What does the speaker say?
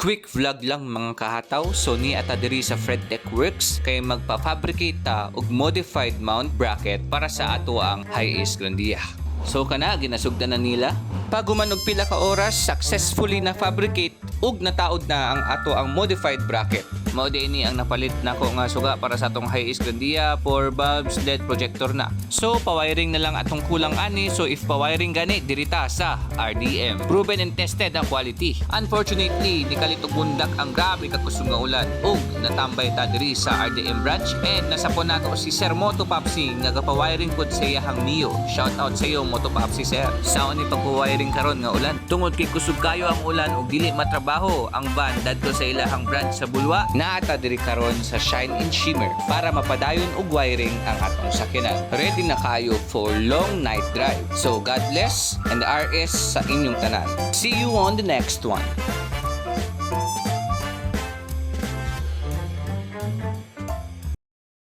Quick vlog lang mga kahataw, so ni ata diri sa Fredtech Works kay magpa-fabricate ta og modified mount bracket para sa ato ang high-ace Grandia. So kana ginasugdan na nila. Paguman og pila ka oras, successfully na fabricate ug nataod na ang ato ang modified bracket. Mao ini ang napalit nako nga suga para sa atong high-ace Grandia for bulbs, LED projector na. So pa-wiring na lang atong kulang ani, so if pa-wiring gani dirita sa RDM. Proven and tested ang quality. Unfortunately, di kalito bundak ang grabe kakusog nga ulan ug natambay ta diri sa RDM branch and nasapon nato si Sir Moto Papsi nga gapawiring pod sa iyang Mio. Shout out sa iyo Moto Papsi sir. Sa ni pagpawiring karon nga ulan. Tungod kay kusog kayo ang ulan ug dili matrabaho ang van dadto sa ilahang branch sa Bulwa. Naata diri karon sa Shine and Shimmer para mapadayon og wiring ang atong sakyanan. Ready na kayo for long night drive. So God bless and RS sa inyong tanan. See you on the next one.